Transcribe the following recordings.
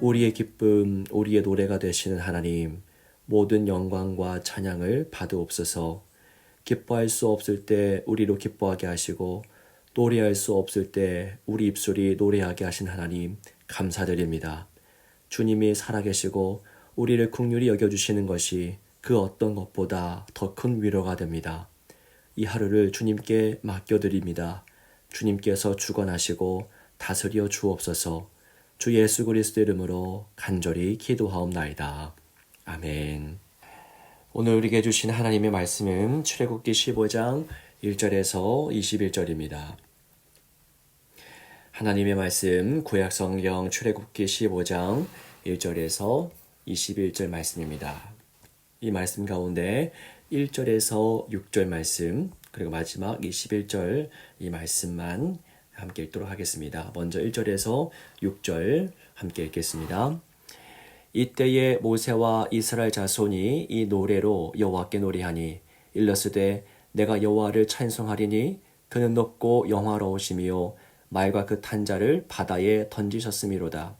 우리의 기쁨, 우리의 노래가 되시는 하나님, 모든 영광과 찬양을 받으옵소서. 기뻐할 수 없을 때 우리로 기뻐하게 하시고 노래할 수 없을 때 우리 입술이 노래하게 하신 하나님 감사드립니다. 주님이 살아계시고 우리를 긍휼히 여겨주시는 것이 그 어떤 것보다 더 큰 위로가 됩니다. 이 하루를 주님께 맡겨드립니다. 주님께서 주관하시고 다스려 주옵소서. 주 예수 그리스도 이름으로 간절히 기도하옵나이다. 아멘. 오늘 우리에게 주신 하나님의 말씀은 출애굽기 15장 1절에서 21절입니다. 하나님의 말씀 구약성경 출애굽기 15장 1절에서 21절 말씀입니다. 이 말씀 가운데 1절에서 6절 말씀 그리고 마지막 21절 이 말씀만 함께 읽도록 하겠습니다. 먼저 1절에서 6절 함께 읽겠습니다. 이때에 모세와 이스라엘 자손이 이 노래로 여호와께 노래하니 일러스되 내가 여호와를 찬송하리니 그는 높고 영화로우시며 말과 그 탄자를 바다에 던지셨음이로다.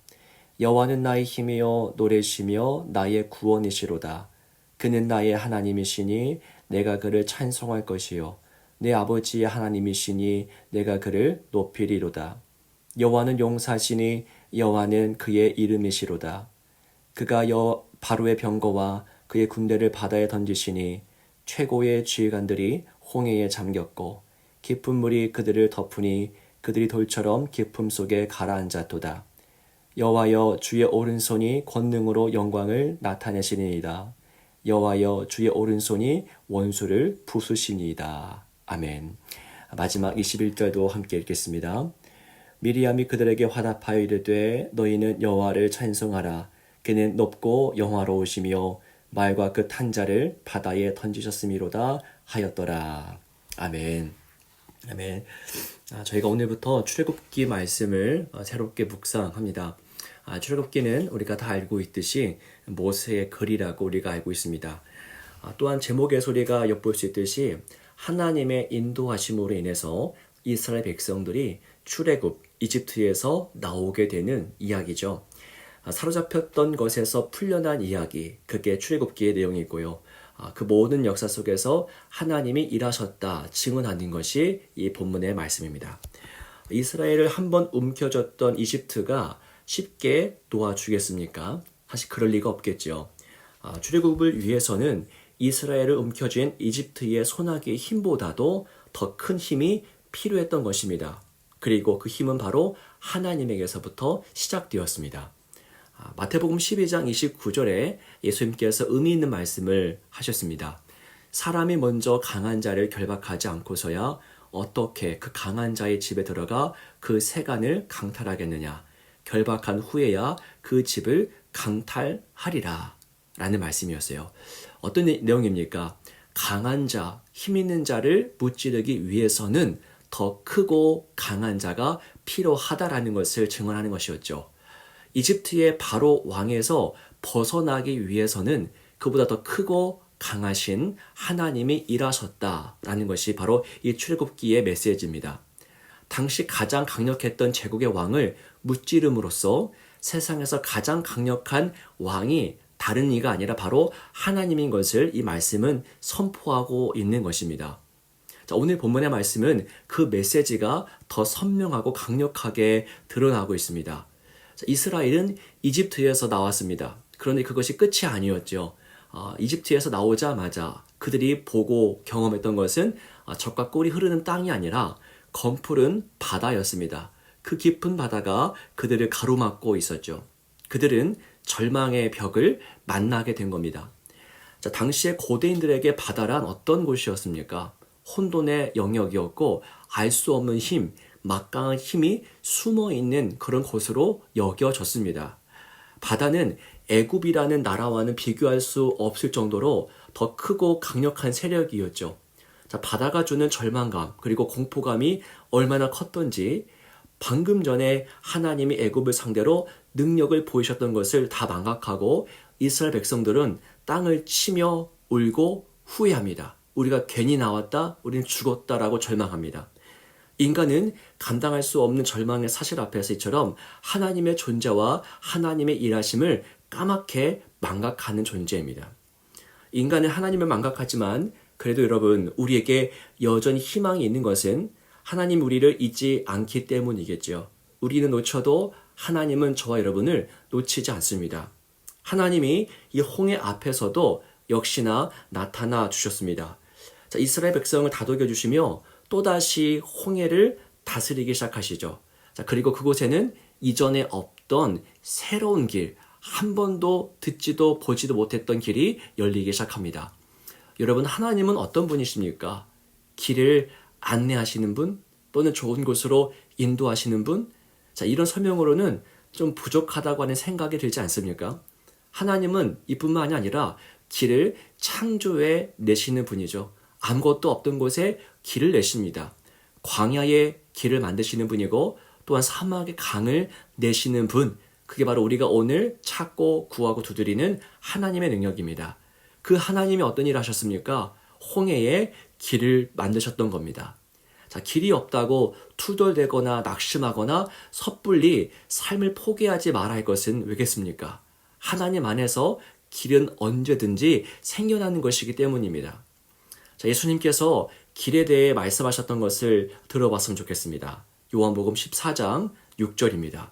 여호와는 나의 힘이요 노래시며 나의 구원이시로다. 그는 나의 하나님이시니 내가 그를 찬송할 것이요 내 아버지의 하나님이시니 내가 그를 높이리로다. 여호와는 용사시니 여호와는 그의 이름이시로다. 그가 바로의 병거와 그의 군대를 바다에 던지시니 최고의 지휘관들이 홍해에 잠겼고 깊은 물이 그들을 덮으니 그들이 돌처럼 깊음 속에 가라앉았도다. 여호와여 주의 오른손이 권능으로 영광을 나타내시니이다. 여호와여 주의 오른손이 원수를 부수시니이다. 아멘. 마지막 21절도 함께 읽겠습니다. 미리암이 그들에게 화답하여 이르되 너희는 여호와를 찬송하라. 그는 높고 영화로우시며 말과 그 탄자를 바다에 던지셨음이로다 하였더라. 아멘. 아멘. 저희가 오늘부터 출애굽기 말씀을 새롭게 묵상합니다. 출애굽기는 우리가 다 알고 있듯이 모세의 글이라고 우리가 알고 있습니다. 또한 제목의 소리가 엿볼 수 있듯이 하나님의 인도하심으로 인해서 이스라엘 백성들이 출애굽 이집트에서 나오게 되는 이야기죠. 사로잡혔던 것에서 풀려난 이야기, 그게 출애굽기의 내용이고요. 그 모든 역사 속에서 하나님이 일하셨다 증언하는 것이 이 본문의 말씀입니다. 이스라엘을 한번 움켜쥐었던 이집트가 쉽게 놓아주겠습니까? 사실 그럴 리가 없겠죠. 출애굽을 위해서는 이스라엘을 움켜쥔 이집트의 소나기의 힘보다도 더 큰 힘이 필요했던 것입니다. 그리고 그 힘은 바로 하나님에게서부터 시작되었습니다. 마태복음 12장 29절에 예수님께서 의미 있는 말씀을 하셨습니다. 사람이 먼저 강한 자를 결박하지 않고서야 어떻게 그 강한 자의 집에 들어가 그 세간을 강탈하겠느냐. 결박한 후에야 그 집을 강탈하리라 라는 말씀이었어요. 어떤 내용입니까? 강한 자, 힘 있는 자를 무찌르기 위해서는 더 크고 강한 자가 필요하다라는 것을 증언하는 것이었죠. 이집트의 바로 왕에서 벗어나기 위해서는 그보다 더 크고 강하신 하나님이 일하셨다라는 것이 바로 이 출애굽기의 메시지입니다. 당시 가장 강력했던 제국의 왕을 무찌름으로써 세상에서 가장 강력한 왕이 다른 이가 아니라 바로 하나님인 것을 이 말씀은 선포하고 있는 것입니다. 자, 오늘 본문의 말씀은 그 메시지가 더 선명하고 강력하게 드러나고 있습니다. 자, 이스라엘은 이집트에서 나왔습니다. 그런데 그것이 끝이 아니었죠. 이집트에서 나오자마자 그들이 보고 경험했던 것은 젖과 꿀이 흐르는 땅이 아니라 검푸른 바다였습니다. 그 깊은 바다가 그들을 가로막고 있었죠. 그들은 절망의 벽을 만나게 된 겁니다. 자, 당시에 고대인들에게 바다란 어떤 곳이었습니까? 혼돈의 영역이었고 알 수 없는 힘, 막강한 힘이 숨어있는 그런 곳으로 여겨졌습니다. 바다는 애굽이라는 나라와는 비교할 수 없을 정도로 더 크고 강력한 세력이었죠. 자, 바다가 주는 절망감 그리고 공포감이 얼마나 컸던지 방금 전에 하나님이 애굽을 상대로 능력을 보이셨던 것을 다 망각하고 이스라엘 백성들은 땅을 치며 울고 후회합니다. 우리가 괜히 나왔다, 우리는 죽었다라고 절망합니다. 인간은 감당할 수 없는 절망의 사실 앞에서 이처럼 하나님의 존재와 하나님의 일하심을 까맣게 망각하는 존재입니다. 인간은 하나님을 망각하지만 그래도 여러분, 우리에게 여전히 희망이 있는 것은 하나님 우리를 잊지 않기 때문이겠죠. 우리는 놓쳐도 하나님은 저와 여러분을 놓치지 않습니다. 하나님이 이 홍해 앞에서도 역시나 나타나 주셨습니다. 자, 이스라엘 백성을 다독여 주시며 또다시 홍해를 다스리기 시작하시죠. 자, 그리고 그곳에는 이전에 없던 새로운 길, 한 번도 듣지도 보지도 못했던 길이 열리기 시작합니다. 여러분, 하나님은 어떤 분이십니까? 길을 안내하시는 분? 또는 좋은 곳으로 인도하시는 분? 자, 이런 설명으로는 좀 부족하다고 하는 생각이 들지 않습니까? 하나님은 이뿐만이 아니라 길을 창조해 내시는 분이죠. 아무것도 없던 곳에 길을 내십니다. 광야에 길을 만드시는 분이고 또한 사막의 강을 내시는 분, 그게 바로 우리가 오늘 찾고 구하고 두드리는 하나님의 능력입니다. 그 하나님이 어떤 일을 하셨습니까? 홍해에 길을 만드셨던 겁니다. 자, 길이 없다고 투덜대거나 낙심하거나 섣불리 삶을 포기하지 말아야 할 것은 왜겠습니까? 하나님 안에서 길은 언제든지 생겨나는 것이기 때문입니다. 자, 예수님께서 길에 대해 말씀하셨던 것을 들어봤으면 좋겠습니다. 요한복음 14장 6절입니다.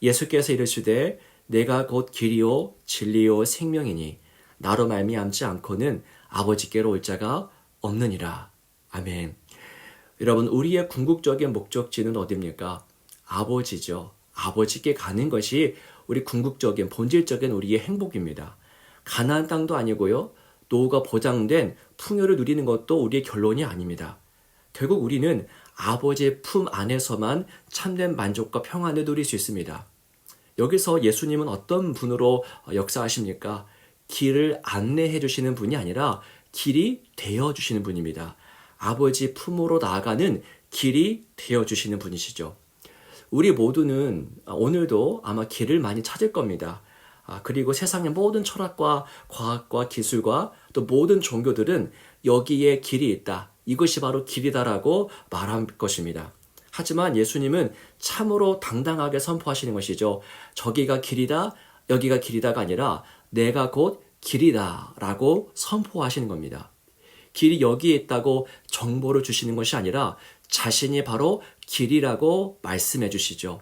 예수께서 이르시되 내가 곧 길이요 진리요 생명이니 나로 말미암지 않고는 아버지께로 올 자가 없느니라. 아멘. 여러분, 우리의 궁극적인 목적지는 어디입니까? 아버지죠. 아버지께 가는 것이 우리 궁극적인 본질적인 우리의 행복입니다. 가나안 땅도 아니고요. 노후가 보장된 풍요를 누리는 것도 우리의 결론이 아닙니다. 결국 우리는 아버지의 품 안에서만 참된 만족과 평안을 누릴 수 있습니다. 여기서 예수님은 어떤 분으로 역사하십니까? 길을 안내해 주시는 분이 아니라 길이 되어 주시는 분입니다. 아버지 품으로 나아가는 길이 되어 주시는 분이시죠. 우리 모두는 오늘도 아마 길을 많이 찾을 겁니다. 그리고 세상의 모든 철학과 과학과 기술과 또 모든 종교들은 여기에 길이 있다. 이것이 바로 길이다라고 말할 것입니다. 하지만 예수님은 참으로 당당하게 선포하시는 것이죠. 저기가 길이다, 여기가 길이다가 아니라 내가 곧 길이다라고 선포하시는 겁니다. 길이 여기에 있다고 정보를 주시는 것이 아니라 자신이 바로 길이라고 말씀해 주시죠.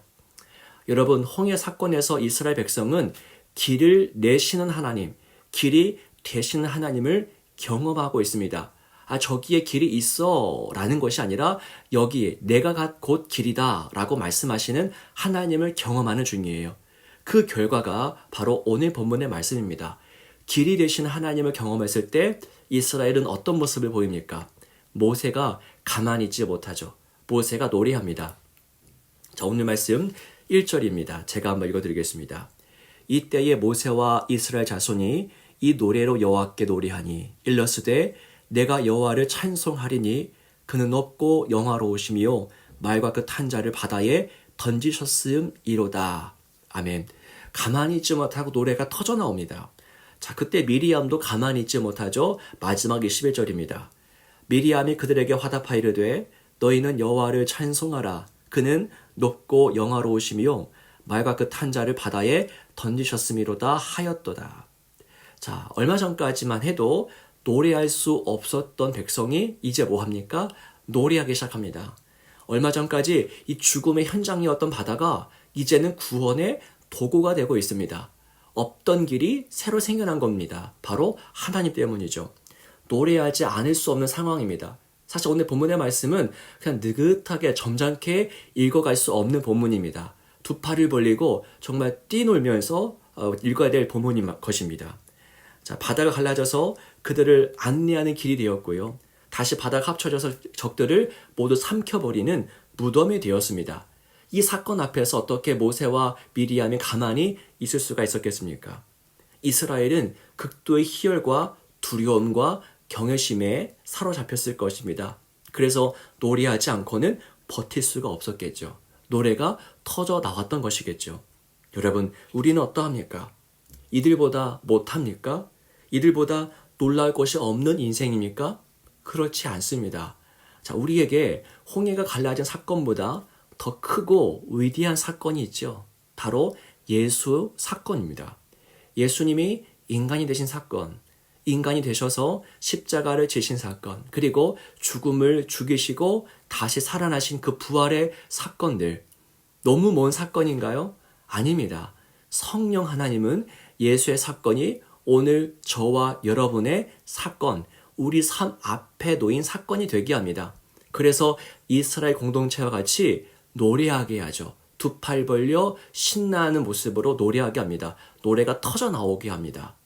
여러분, 홍해 사건에서 이스라엘 백성은 길을 내시는 하나님, 길이 되시는 하나님을 경험하고 있습니다. 저기에 길이 있어 라는 것이 아니라 여기에 내가 곧 길이다 라고 말씀하시는 하나님을 경험하는 중이에요. 그 결과가 바로 오늘 본문의 말씀입니다. 길이 되신 하나님을 경험했을 때 이스라엘은 어떤 모습을 보입니까? 모세가 가만히 있지 못하죠. 모세가 노래합니다. 자, 오늘 말씀 1절입니다. 제가 한번 읽어드리겠습니다. 이때에 모세와 이스라엘 자손이 이 노래로 여호와께 노래하니 일러스되 내가 여호와를 찬송하리니 그는 높고 영화로우시며 말과 그 탄 자를 바다에 던지셨음이로다. 아멘. 가만히 있지 못하고 노래가 터져 나옵니다. 자, 그때 미리암도 가만히 있지 못하죠. 마지막 21절입니다. 미리암이 그들에게 화답하이르되 너희는 여호와를 찬송하라. 그는 높고 영화로우시며 말과 그 탄 자를 바다에 던지셨음이로다 하였도다. 자, 얼마 전까지만 해도 노래할 수 없었던 백성이 이제 뭐합니까? 노래하기 시작합니다. 얼마 전까지 이 죽음의 현장이었던 바다가 이제는 구원의 도구가 되고 있습니다. 없던 길이 새로 생겨난 겁니다. 바로 하나님 때문이죠. 노래하지 않을 수 없는 상황입니다. 사실 오늘 본문의 말씀은 그냥 느긋하게 점잖게 읽어갈 수 없는 본문입니다. 두 팔을 벌리고 정말 뛰놀면서 읽어야 될 본문인 것입니다. 자, 바다가 갈라져서 그들을 안내하는 길이 되었고요. 다시 바다가 합쳐져서 적들을 모두 삼켜버리는 무덤이 되었습니다. 이 사건 앞에서 어떻게 모세와 미리암이 가만히 있을 수가 있었겠습니까? 이스라엘은 극도의 희열과 두려움과 경외심에 사로잡혔을 것입니다. 그래서 노래하지 않고는 버틸 수가 없었겠죠. 노래가 터져 나왔던 것이겠죠. 여러분, 우리는 어떠합니까? 이들보다 못합니까? 이들보다 놀라울 것이 없는 인생입니까? 그렇지 않습니다. 자, 우리에게 홍해가 갈라진 사건보다 더 크고 위대한 사건이 있죠. 바로 예수 사건입니다. 예수님이 인간이 되신 사건, 인간이 되셔서 십자가를 지신 사건, 그리고 죽음을 죽이시고 다시 살아나신 그 부활의 사건들. 너무 먼 사건인가요? 아닙니다. 성령 하나님은 예수의 사건이 오늘 저와 여러분의 사건, 우리 삶 앞에 놓인 사건이 되게 합니다. 그래서 이스라엘 공동체와 같이 노래하게 하죠. 두 팔 벌려 신나는 모습으로 노래하게 합니다. 노래가 터져 나오게 합니다.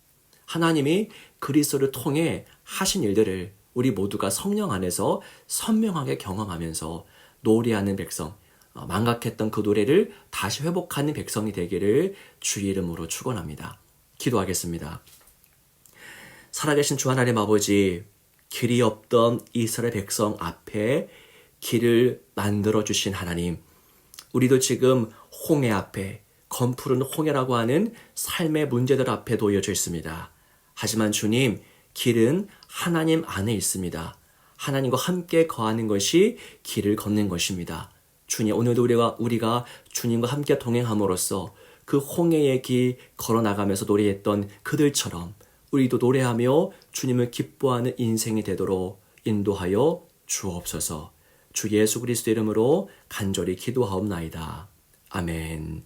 하나님이 그리스도를 통해 하신 일들을 우리 모두가 성령 안에서 선명하게 경험하면서 노래하는 백성, 망각했던 그 노래를 다시 회복하는 백성이 되기를 주의 이름으로 축원합니다. 기도하겠습니다. 살아계신 주 하나님 아버지, 길이 없던 이스라엘 백성 앞에 길을 만들어 주신 하나님, 우리도 지금 홍해 앞에, 검푸른 홍해라고 하는 삶의 문제들 앞에 놓여져 있습니다. 하지만 주님, 길은 하나님 안에 있습니다. 하나님과 함께 거하는 것이 길을 걷는 것입니다. 주님, 오늘도 우리가 주님과 함께 동행함으로써 그 홍해의 길 걸어나가면서 노래했던 그들처럼 우리도 노래하며 주님을 기뻐하는 인생이 되도록 인도하여 주옵소서. 주 예수 그리스도 이름으로 간절히 기도하옵나이다. 아멘.